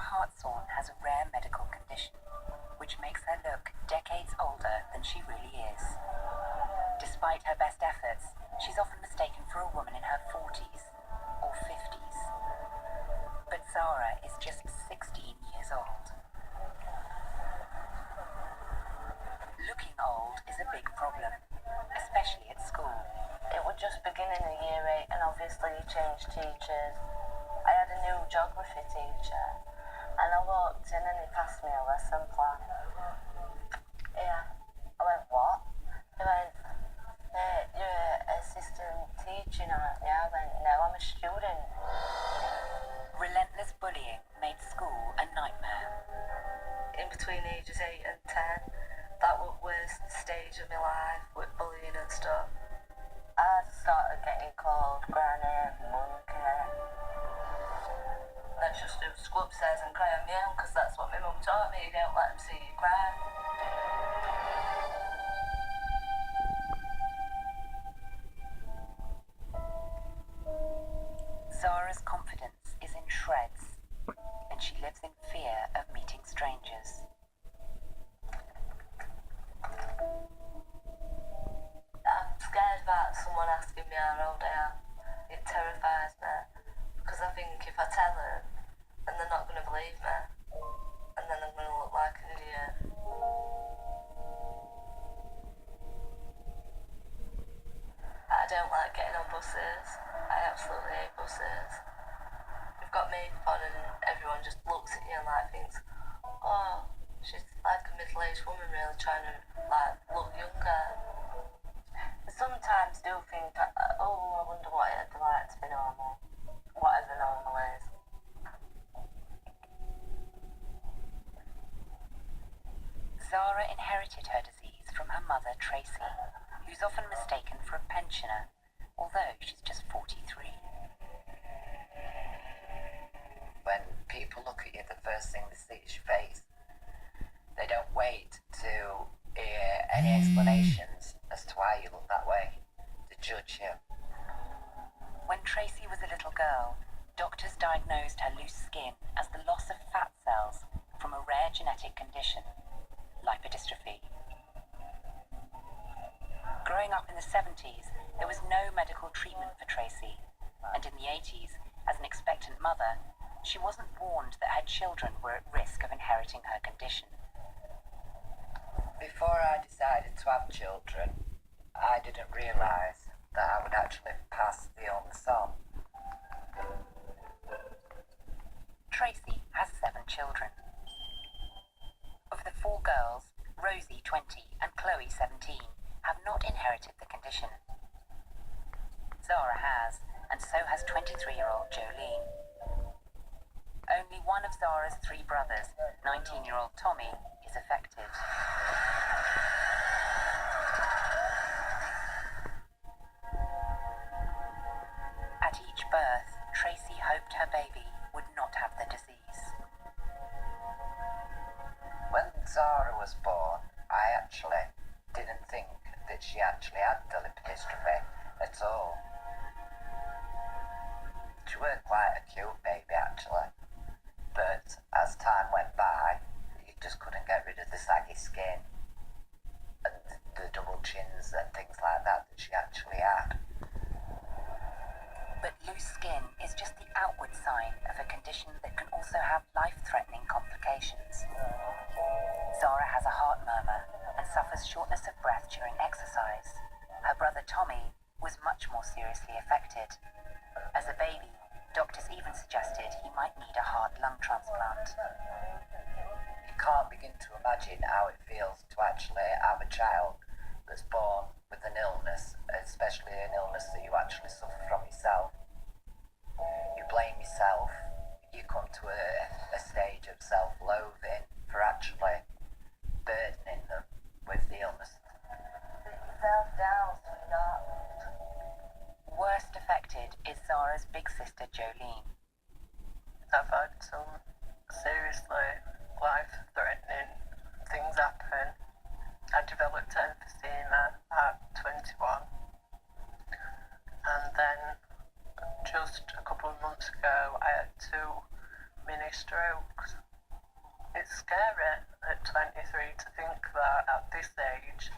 Hartshorn has a rare medical condition, which makes her look decades older than she really is. Despite her best efforts, she's often mistaken for a woman in her 40s or 50s. But Zara is just 16 years old. Looking old is a big problem, especially at school. It was just beginning of year 8 and obviously you changed teachers. I had a new geography teacher and I walked in and he passed me a lesson plan. Yeah. I went, what? He went, you're an assistant teaching, aren't you? I went, no, I'm a student. Relentless bullying made school a nightmare. In between ages 8 and 10, that was the worst stage of my life with bullying and stuff. I started getting called granny, monkey. Let's just do school upstairs and cry on my own, because that's what my mum taught me. You don't let them see you cry. Zara's confidence is in shreds, and she lives in fear of meeting strangers. I'm scared about someone asking me how old I am. It terrifies me, because I think if I tell them, then they're not going to believe me, and then I'm going to look like an idiot. I don't like getting on buses. I absolutely hate buses. You've got makeup on and everyone just looks at you and like thinks, oh, she's like a middle-aged woman really trying to like look younger. Sometimes do think, oh, I wonder what it'd be like to be normal. Whatever normal is. Zara inherited her disease from her mother, Tracy, who's often mistaken for a pensioner, although she's just 43. When people look at you, the first thing they see is your face. They don't wait to hear any explanations as to why you look that way. They judge you. When Tracy was a little girl, doctors diagnosed her loose skin as the loss of fat cells from a rare genetic condition, lipodystrophy. Growing up in the 70s, there was no medical treatment for Tracy, and in the 80s, as an expectant mother, she wasn't warned that her children were at risk of inheriting her condition. Before I decided to have children, I didn't realise that I would actually pass the illness on. Tracy has 7 children. Of the 4 girls, Rosie, 20, and Chloe, 17, have not inherited the condition. Zara has, and so has 23-year-old Jolene. Only one of Zara's 3 brothers, 19-year-old Tommy, is affected. At each birth, Tracy hoped her baby would not have the disease. When Zara was born, I actually didn't think that she actually had the lipodystrophy at all. She weren't quite a cute baby actually, but as time went by, you just couldn't get rid of the saggy skin and the double chins and things like that she actually had. But loose skin is just the outward sign of a condition that can also have life-threatening complications. Zara has a heart murmur and suffers shortness of breath during exercise. Her brother Tommy was much more seriously affected. As a baby, doctors even suggested he might need a heart-lung transplant. You can't begin to imagine how it feels to actually have a child that's born with an illness, especially an illness that you actually suffer from yourself. You blame yourself, you come to a stage of self-loathing for actually burdening them with the illness. Put yourself down, sweetheart. Worst affected is Zara's big sister Jolene. I've had some seriously life-threatening things happen. I developed emphysema at 21, and then just a couple of months ago I had 2 mini strokes. It's scary at 23 to think that at this age